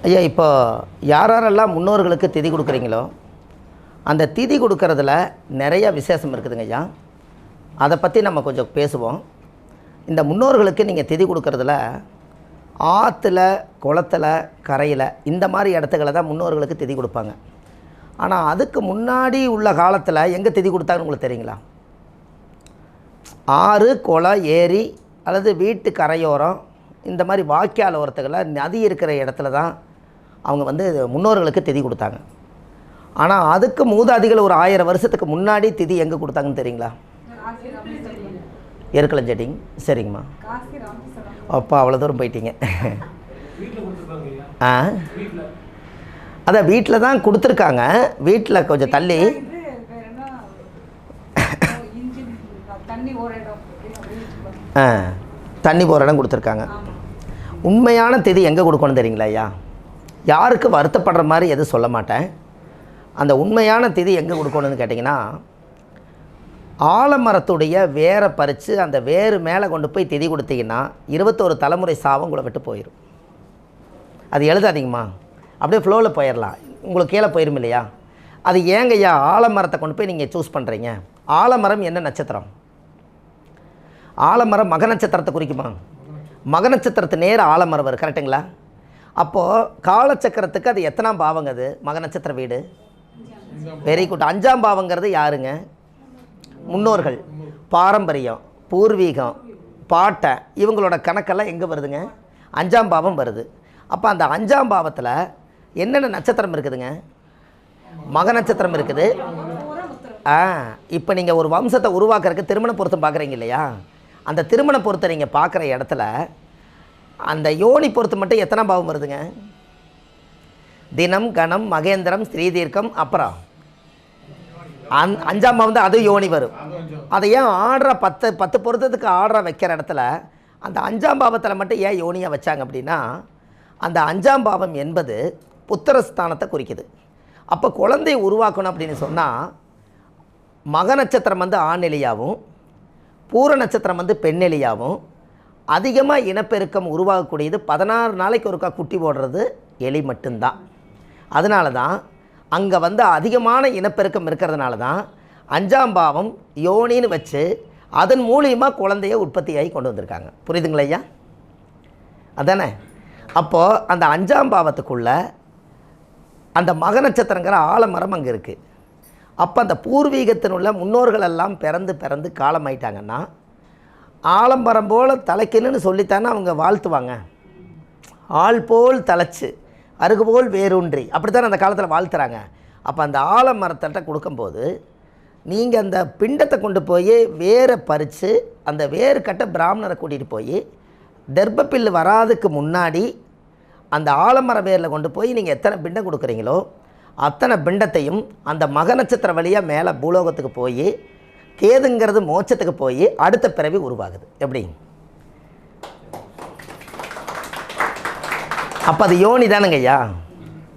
ஐயா, இப்போ யாரெல்லாம் முன்னோர்களுக்கு திதி கொடுக்குறீங்களோ அந்த திதி கொடுக்கறதுல நிறைய விசேஷம் இருக்குதுங்க ஐயா. அதை பற்றி நம்ம கொஞ்சம் பேசுவோம். இந்த முன்னோர்களுக்கு நீங்கள் திதி கொடுக்கறதுல ஆற்றுல, குளத்தில், கரையில் இந்த மாதிரி இடத்துக்களை தான் முன்னோர்களுக்கு திதி கொடுப்பாங்க. ஆனால் அதுக்கு முன்னாடி உள்ள காலத்தில் எங்கே திதி கொடுத்தாங்கன்னு உங்களுக்கு தெரியுங்களா? ஆறு, குளம், ஏரி அல்லது வீட்டு கரையோரம் இந்த மாதிரி வாய்க்கால் ஓரத்துக்களில் நதி இருக்கிற இடத்துல தான் அவங்க முன்னோர்களுக்கு திதி கொடுத்தாங்க. ஆனால் அதுக்கு மூதாதிகள் ஒரு 1000 வருஷத்துக்கு முன்னாடி திதி எங்கே கொடுத்தாங்கன்னு தெரியுங்களா? எருக்களஞ்செட்டிங்க. சரிங்கம்மா. அப்போ அவ்வளோ தூரம் போயிட்டீங்க. அதான் வீட்டில் தான் கொடுத்துருக்காங்க. வீட்டில் கொஞ்சம் தள்ளி தண்ணி போகிற இடம் கொடுத்துருக்காங்க. உண்மையான திதி எங்கே கொடுக்கணும் தெரியுங்களா ஐயா? யாருக்கு வருத்தப்படுற மாதிரி எதுவும் சொல்ல மாட்டேன். அந்த உண்மையான திதி எங்கே கொடுக்கணும்னு கேட்டிங்கன்னா, ஆலமரத்துடைய வேரை பறித்து அந்த வேறு மேலே கொண்டு போய் திதி கொடுத்தீங்கன்னா 21 தலைமுறை சாபம் உங்களை விட்டு போயிடும். அது எழுதாதீங்கம்மா, அப்படியே ஃப்ளோவில் போயிடலாம், உங்களுக்கு கீழே போயிடும் இல்லையா? அது ஏங்க ஐயா ஆலமரத்தை கொண்டு போய் நீங்கள் சூஸ் பண்ணுறீங்க? ஆலமரம் என்ன நட்சத்திரம்? ஆலமரம் மக நட்சத்திரத்தை குறிக்குமா? மக நட்சத்திரத்து நேர ஆலமரம் வரும், கரெக்டுங்களா? அப்போது காலச்சக்கரத்துக்கு அது எத்தனாம் பாவங்க? அது மக நட்சத்திர வீடு. Very good. 5ஆம் பாவங்கிறது யாருங்க? முன்னோர்கள், பாரம்பரியம், பூர்வீகம், பாட்டை, இவங்களோட கணக்கெல்லாம் எங்கே வருதுங்க? 5ஆம் பாவம் வருது. அப்போ அந்த 5ஆம் பாவத்தில் என்னென்ன நட்சத்திரம் இருக்குதுங்க? மக நட்சத்திரம் இருக்குது. இப்போ நீங்கள் ஒரு வம்சத்தை உருவாக்குறதுக்கு திருமண பொருத்தம் பார்க்குறீங்க இல்லையா? அந்த திருமண பொருத்தை நீங்கள் பார்க்குற இடத்துல அந்த யோனி பொறுத்து மட்டும் எத்தனை பாவம் வருதுங்க? தினம், கணம், மகேந்திரம், ஸ்ரீதீர்க்கம், அப்புறம் 5ஆம் பாவம் தான், அது யோனி வரும். அதை ஏன் ஆர்டரை 10 பொருத்தத்துக்கு ஆர்டரை வைக்கிற இடத்துல அந்த 5ஆம் பாவத்தில் மட்டும் ஏன் யோனியாக வச்சாங்க அப்படின்னா, அந்த 5ஆம் பாவம் என்பது புத்திரஸ்தானத்தை குறிக்குது. அப்போ குழந்தையை உருவாக்கணும் அப்படின்னு சொன்னால் மக நட்சத்திரம் ஆணெலியாகவும் பூர நட்சத்திரம் பெண்ணெலியாகவும் அதிகமாக இனப்பெருக்கம் உருவாகக்கூடியது 16 நாளைக்கு ஒருக்கா குட்டி போடுறது எலி மட்டும்தான். அதனால தான் அங்கே அதிகமான இனப்பெருக்கம் இருக்கிறதுனால தான் 5ஆம் பாவம் யோனின்னு வச்சு அதன் மூலியமாக குழந்தைய உற்பத்தியாகி கொண்டு வந்திருக்காங்க. புரியுதுங்களா ஐயா? அதானே? அப்போது அந்த 5ஆம் பாவத்துக்குள்ளே அந்த மக நட்சத்திரங்கிற ஆலமரம் அங்கே இருக்குது. அப்போ அந்த பூர்வீகத்தினுள்ள முன்னோர்கள் எல்லாம் பிறந்து காலமாயிட்டாங்கன்னா ஆலமரம் போல் தலைக்கணுன்னு சொல்லித்தானே அவங்க வாழ்த்துவாங்க. ஆள் போல் தலைச்சு அருகு போல் வேரூன்றி, அப்படி தானே அந்த காலத்தில் வாழ்த்துறாங்க. அப்போ அந்த ஆலமரத்திட்ட கொடுக்கும்போது நீங்கள் அந்த பிண்டத்தை கொண்டு போய் வேரை பறித்து அந்த வேறு கட்ட பிராமணரை கூட்டிகிட்டு போய் தர்ப்பப்பில்லு வராதுக்கு முன்னாடி அந்த ஆலமர வேரில் கொண்டு போய் நீங்கள் எத்தனை பிண்டம் கொடுக்குறீங்களோ அத்தனை பிண்டத்தையும் அந்த மக நட்சத்திர வழியாக மேலே பூலோகத்துக்கு போய் கேதுங்கிறது மோட்சத்துக்கு போய் அடுத்த பிறவி உருவாகுது. எப்படி? அப்போ அது யோனி தானுங்க ஐயா.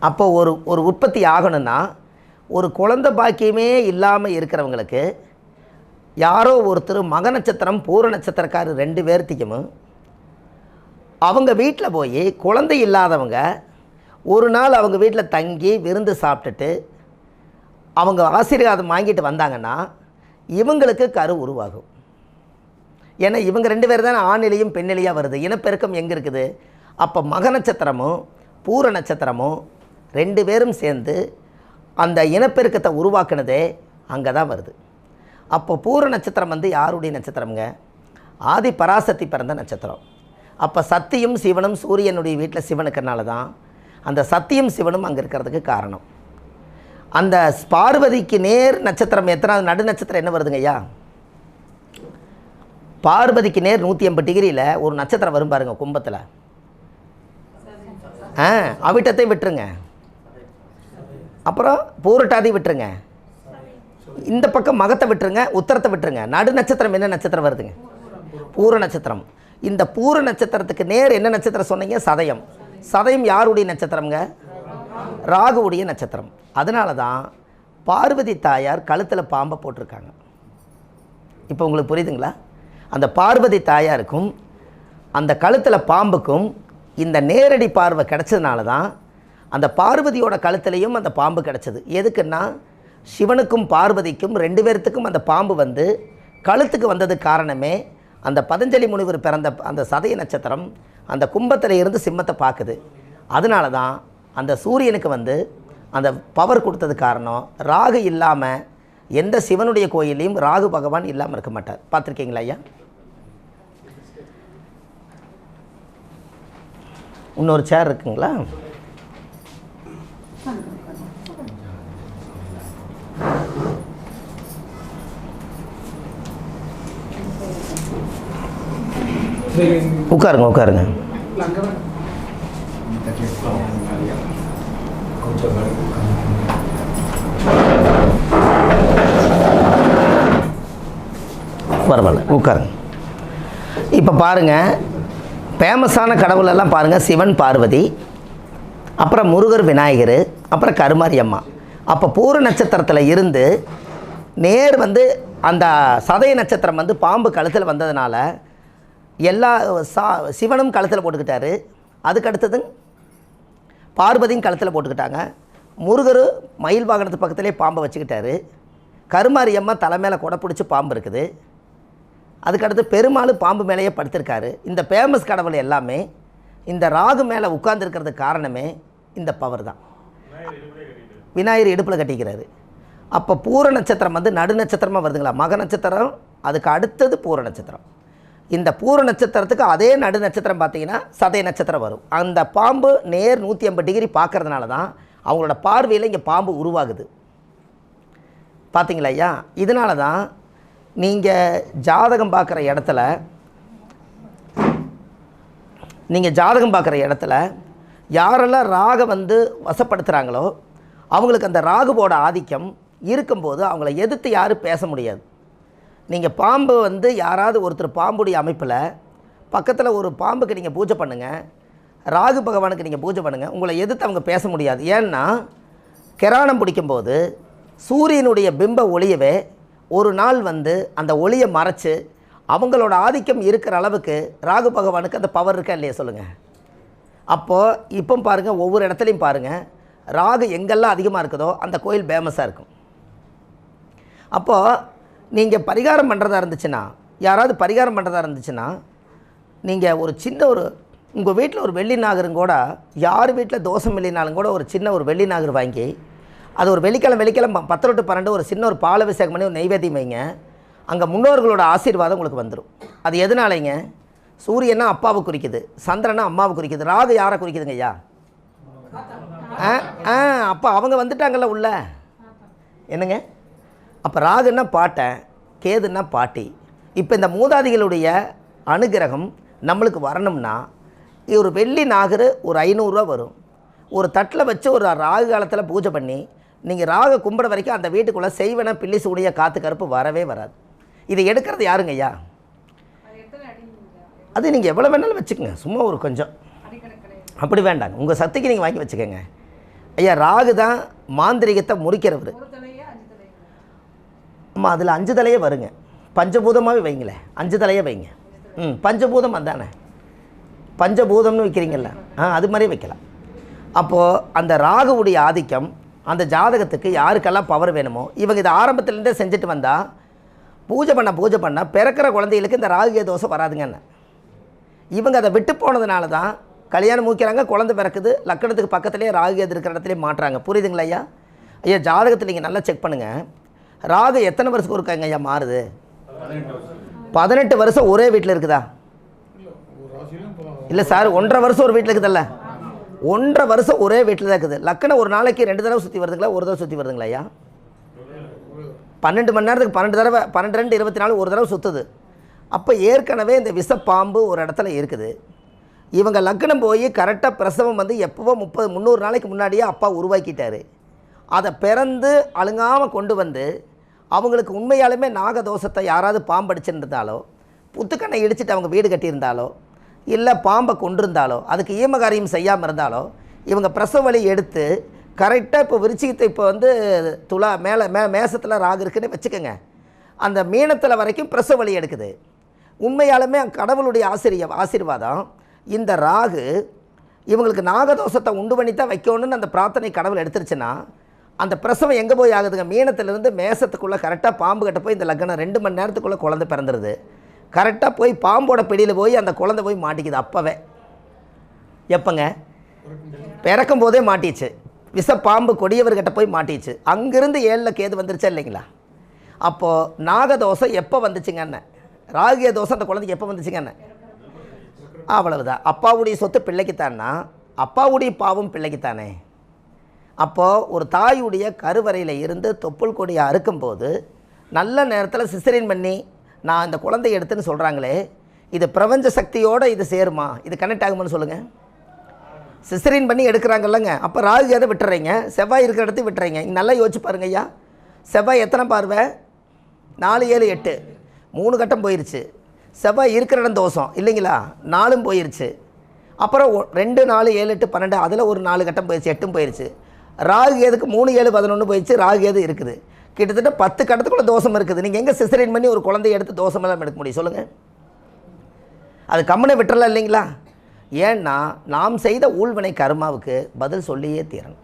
அப்போ ஒரு உற்பத்தி ஆகணும்னா ஒரு குழந்தை பாக்கியமே இல்லாமல் இருக்கிறவங்களுக்கு யாரோ ஒருத்தர் மக நட்சத்திரம் பூர நட்சத்திரக்காரர் 2 பேர்த்திக்கும் அவங்க வீட்டில் போய் குழந்தை இல்லாதவங்க ஒரு நாள் அவங்க வீட்டில் தங்கி விருந்து சாப்பிட்டுட்டு அவங்க ஆசீர்வாதம் வாங்கிட்டு வந்தாங்கன்னா இவங்களுக்கு கரு உருவாகும். ஏன்னா இவங்க 2 பேர் தான் ஆணிலையும் பெண்ணிலையாக வருது. இனப்பெருக்கம் எங்கே இருக்குது? அப்போ மக நட்சத்திரமும் பூர நட்சத்திரமும் 2 பேரும் சேர்ந்து அந்த இனப்பெருக்கத்தை உருவாக்குனதே அங்கே தான் வருது. அப்போ பூர நட்சத்திரம் யாருடைய நட்சத்திரம்ங்க? ஆதி பராசக்தி பிறந்த நட்சத்திரம். அப்போ சத்தியும் சிவனும் சூரியனுடைய வீட்டில் சிவனுக்குனால தான் அந்த சத்தியும் சிவனும் அங்கே இருக்கிறதுக்கு காரணம். அந்த பார்வதிக்கு நேர் நட்சத்திரம் எத்தனாவது நடு நட்சத்திரம் என்ன வருதுங்க ஐயா? பார்வதிக்கு நேர் 180 டிகிரியில் ஒரு நட்சத்திரம் வரும் பாருங்க கும்பத்தில். அவிட்டத்தை விட்டுருங்க, அப்புறம் பூரட்டாதி விட்டுருங்க, இந்த பக்கம் மகத்தை விட்டுருங்க, உத்தரத்தை விட்டுருங்க. நடு நட்சத்திரம் என்ன நட்சத்திரம் வருதுங்க? பூர நட்சத்திரம். இந்த பூர நட்சத்திரத்துக்கு நேர் என்ன நட்சத்திரம் சொன்னீங்க? சதயம். சதயம் யாருடைய நட்சத்திரம்ங்க? ராகுவுடைய நட்சத்திரம். அதனால தான் பார்வதி தாயார் கழுத்தில் பாம்பை போட்டிருக்காங்க. இப்போ உங்களுக்கு புரியுதுங்களா? அந்த பார்வதி தாயாருக்கும் அந்த கழுத்தில் பாம்புக்கும் இந்த நேரடி பார்வை கிடச்சதுனால தான் அந்த பார்வதியோட கழுத்துலேயும் அந்த பாம்பு கிடச்சிது. எதுக்குன்னா சிவனுக்கும் பார்வதிக்கும் 2 பேர்த்துக்கும் அந்த பாம்பு வந்து கழுத்துக்கு வந்ததுக்கு காரணமே அந்த பதஞ்சலி முனிவர் பிறந்த அந்த சதய நட்சத்திரம் அந்த கும்பத்தில் இருந்து சிம்மத்தை பார்க்குது. அதனால தான் அந்த சூரியனுக்கு வந்து அந்த பவர் கொடுத்தது காரணம். ராகு இல்லாமல் எந்த சிவனுடைய கோயிலையும் ராகு பகவான் இல்லாமல் இருக்க மாட்டார். பார்த்துருக்கீங்களா ஐயா? இன்னொரு சேர் இருக்குங்களா? உட்காருங்க உட்காருங்க. பரவாயில்ல உட்காருங்க. இப்போ பாருங்கள், ஃபேமஸான கடவுளெல்லாம் பாருங்கள், சிவன் பார்வதி, அப்புறம் முருகர் விநாயகர், அப்புறம் கருமாரி அம்மா. அப்போ பூர நட்சத்திரத்தில் இருந்து நேர் வந்து அந்த சதய நட்சத்திரம் வந்து பாம்பு கழுத்தில் வந்ததுனால எல்லா சிவனும் கழுத்தில் போட்டுக்கிட்டாரு. அதுக்கு அடுத்தது பார்வதியும் கழுத்தில் போட்டுக்கிட்டாங்க. முருகர் மயில் வாகனத்து பக்கத்துலேயே பாம்பை வச்சுக்கிட்டாரு. கருமாரி அம்மா தலை மேலே கொடை பிடிச்சி பாம்பு இருக்குது. அதுக்கடுத்து பெருமாள் பாம்பு மேலேயே படுத்திருக்காரு. இந்த ஃபேமஸ் கடவுள் எல்லாமே இந்த ராகு மேலே உட்கார்ந்துருக்கிறதுக்கு காரணமே இந்த பவர் தான். விநாயகர் இடுப்பில் கட்டிக்கிறாரு. அப்போ பூர நட்சத்திரம் வந்து நடு நட்சத்திரமாக வருதுங்களா? மக நட்சத்திரம் அதுக்கு அடுத்தது பூர நட்சத்திரம். இந்த பூர நட்சத்திரத்துக்கு அதே நடு நட்சத்திரம் பார்த்திங்கன்னா சதய நட்சத்திரம் வரும். அந்த பாம்பு நேர் 180 டிகிரி பார்க்கறதுனால தான் அவங்களோட பார்வையில் இங்கே பாம்பு உருவாகுது. பார்த்தீங்களா ஐயா? இதனால தான் நீங்கள் ஜாதகம் பார்க்குற இடத்துல யாரெல்லாம் ராகை வந்து வசப்படுத்துகிறாங்களோ அவங்களுக்கு அந்த ராகுவோட ஆதிக்கம் இருக்கும்போது அவங்கள எதிர்த்து யாரும் பேச முடியாது. நீங்கள் பாம்பு வந்து யாராவது ஒருத்தர் பாம்புடைய அமைப்பில் பக்கத்தில் ஒரு பாம்புக்கு நீங்கள் பூஜை பண்ணுங்கள், ராகு பகவானுக்கு நீங்கள் பூஜை பண்ணுங்கள், உங்களை எதிர்த்து அவங்க பேச முடியாது. ஏன்னா கிராணம் பிடிக்கும்போது சூரியனுடைய பிம்ப ஒளியவே ஒரு நாள் வந்து அந்த ஒளியை மறைச்சு அவங்களோட ஆதிக்கம் இருக்கிற அளவுக்கு ராகு பகவானுக்கு அந்த பவர் இருக்கா இல்லையா சொல்லுங்கள்? அப்போது இப்போ பாருங்கள், ஒவ்வொரு இடத்துலையும் பாருங்கள், ராகு எங்கெல்லாம் அதிகமாக இருக்குதோ அந்த கோயில் ஃபேமஸாக இருக்கும். அப்போது நீங்கள் பரிகாரம் பண்ணுறதா இருந்துச்சுன்னா, யாராவது பரிகாரம் பண்ணுறதா இருந்துச்சுன்னா, நீங்கள் ஒரு சின்ன உங்கள் வீட்டில் ஒரு வெள்ளி நாகரும் கூட, யார் வீட்டில் தோஷம் இல்லைனாலும் கூட ஒரு சின்ன ஒரு வெள்ளி நாகர் வாங்கி அது ஒரு வெள்ளிக்கிழமை 10 to 12 ஒரு சின்ன ஒரு பாலாபிஷேகம் பண்ணி ஒரு நைவேத்தியம் வைங்க. அங்கே முன்னோர்களோட ஆசீர்வாதம் உங்களுக்கு வந்துடும். அது எதனாலைங்க? சூரியனா அப்பாவை குறிக்குது, சந்திரனா அம்மாவை குறிக்குது, ராகு யாரை குறிக்குதுங்க ஐயா? அப்போ அவங்க வந்துட்டாங்கல்ல உள்ள. என்னங்க? அப்போ ராகுன்னா பாட்டன், கேதுன்னா பாட்டி. இப்போ இந்த மூதாதிகளுடைய அனுகிரகம் நம்மளுக்கு வரணும்னா ஒரு வெள்ளி நாகர் ஒரு 500 ரூபா வரும். ஒரு தட்டில் வச்சு ஒரு ராகு காலத்தில் பூஜை பண்ணி நீங்கள் ராகு கும்பிட வரைக்கும் அந்த வீட்டுக்குள்ளே செய்வன பில்லி சூடிய காற்று கருப்பு வரவே வராது. இதை எடுக்கிறது யாருங்க ஐயா? அது நீங்கள் எவ்வளோ வேணாலும் வச்சுக்கோங்க, சும்மா ஒரு கொஞ்சம் அப்படி வேண்டாங்க, உங்கள் சக்திக்கு நீங்கள் வாங்கி வச்சுக்கோங்க ஐயா. ராகு தான் மாந்திரிகத்தை முறிக்கிறவர். ஆமாம், அதில் 5 தலையே வருங்க. பஞ்சபூதமாகவே வைங்களேன், 5 தலையே வைங்க. பஞ்சபூதம் அதானே, பஞ்சபூதம்னு வைக்கிறீங்கல்ல, அது மாதிரியே வைக்கலாம். அப்போது அந்த ராகுவுடைய ஆதிக்கம் அந்த ஜாதகத்துக்கு யாருக்கெல்லாம் பவர் வேணுமோ இவங்க இதை ஆரம்பத்துலேருந்தே செஞ்சுட்டு வந்தால் பூஜை பண்ண பிறக்கிற குழந்தைகளுக்கு இந்த ராகு தோசை வராதுங்கன்னு. இவங்க அதை விட்டு போனதுனால தான் கல்யாணம் மூக்கிறாங்க, குழந்தை பிறக்குது, லக்கணத்துக்கு பக்கத்துலேயே ராகு இருக்கிற இடத்துலேயே மாட்டுறாங்க. புரியுதுங்களா ஐயா? ஐயா ஜாதகத்தில் நீங்கள் நல்லா செக் பண்ணுங்கள், ராகு எத்தனை வருஷத்துக்கு இருக்காங்க ஐயா மாறுது? 18 வருஷம் ஒரே வீட்டில் இருக்குதா? இல்லை சார், 1.5 வருஷம் ஒரு வீட்டில் இருக்குதுல்ல, 1.5 வருஷம் ஒரே வீட்டில் தான் இருக்குது. லக்கணம் ஒரு நாளைக்கு 2 தடவை சுற்றி வருதுங்களா, ஒரு தடவை சுற்றி வருதுங்களா ஐயா? 12 மணி நேரத்துக்கு 12 தடவை, 12 24 ஒரு தடவை சுற்றுது. அப்போ ஏற்கனவே இந்த விஷப்பாம்பு ஒரு இடத்துல இருக்குது. இவங்க லக்னம் போய் கரெக்டாக பிரசவம் வந்து எப்போவோ 300 நாளைக்கு முன்னாடியே அப்பா உருவாக்கிட்டார். அதை பிறந்து அழுங்காமல் கொண்டு வந்து அவங்களுக்கு உண்மையாலுமே நாகதோஷத்தை யாராவது பாம்படிச்சுருந்தாலோ, புத்துக்கண்ணை இடிச்சிட்டு அவங்க வீடு கட்டியிருந்தாலோ, இல்லை பாம்பை கொண்டிருந்தாலோ, அதுக்கு ஈமகாரியம் செய்யாமல் இருந்தாலோ, இவங்க பிரசவ வலி எடுத்து கரெக்டாக இப்போ விருச்சிகத்தை இப்போ வந்து துலா மேசத்தில் ராகு இருக்குன்னு வச்சுக்கோங்க, அந்த மீனத்தில் வரைக்கும் பிரசவ வலி எடுக்குது. உண்மையாலுமே கடவுளுடைய ஆசீர்வாதம். இந்த ராகு இவங்களுக்கு நாகதோஷத்தை உண்டு பண்ணி தான் வைக்கணும்னு அந்த பிரார்த்தனை கடவுள் எடுத்துருச்சுன்னா அந்த பிரசவம் எங்கே போய் ஆகுதுங்க? மீனத்திலிருந்து மேசத்துக்குள்ளே கரெக்டாக பாம்பு கிட்ட போய் இந்த லக்னம் 2 மணி நேரத்துக்குள்ளே குழந்தை பிறந்துடுது. கரெக்டாக போய் பாம்போட பிடியில் போய் அந்த குழந்தை போய் மாட்டிக்குது. அப்போவே எப்போங்க? பிறக்கும் போதே மாட்டிச்சு. விஷ பாம்பு கொடியவர்கிட்ட போய் மாட்டிச்சு. அங்கேருந்து 7ல் கேது வந்துருச்சா இல்லைங்களா? அப்போது நாகதோஷம் எப்போ வந்துச்சுங்கன்னு, ராகிய தோஷம் அந்த குழந்தைக்கு எப்போ வந்துச்சுங்கன்னு, அவ்வளவுதான். அப்பாவுடைய சொத்து பிள்ளைக்குத்தான்னா அப்பாவுடைய பாவம் பிள்ளைக்குத்தானே. அப்போது ஒரு தாயுடைய கருவறையில் இருந்து தொப்புள் கொடியை அறுக்கும்போது நல்ல நேரத்தில் சிசரின் பண்ணி நான் இந்த குழந்தைய எடுத்துன்னு சொல்கிறாங்களே, இது பிரபஞ்ச சக்தியோடு இது சேருமா? இது கனெக்ட் ஆகுமான்னு சொல்லுங்கள். சிசரின் பண்ணி எடுக்கிறாங்கல்லங்க, அப்போ ராகு எதை விட்டுறீங்க? செவ்வாய் இருக்கிற இடத்தையும் விட்டுறீங்க. இங்கே நல்லா யோசிச்சு பாருங்க ஐயா. செவ்வாய் எத்தனை பார்வை? 4, 7, 8 3 கட்டம் போயிருச்சு. செவ்வாய் இருக்கிற இடம் தோஷம் இல்லைங்களா? 4ம் போயிருச்சு. அப்புறம் 2, 4, 7, 8, 12 அதில் ஒரு 4 கட்டம் போயிடுச்சு, 8ம் போயிடுச்சு. ராகு எதுக்கு 3, 7, 11 போயிடுச்சு. ராகு எது இருக்குது, கிட்டத்தட்ட 10 கட்டத்துக்குள்ள தோஷம் இருக்குது. நீங்கள் எங்கே சிசரின் பண்ணி ஒரு குழந்தைய எடுத்து தோஷமெல்லாம் எடுக்க முடியும் சொல்லுங்கள்? அது கம்மனை விட்டுறலாம் இல்லைங்களா? ஏன்னா நாம் செய்த ஊழ்வினை கர்மாவுக்கு பதில் சொல்லியே தீரணும்.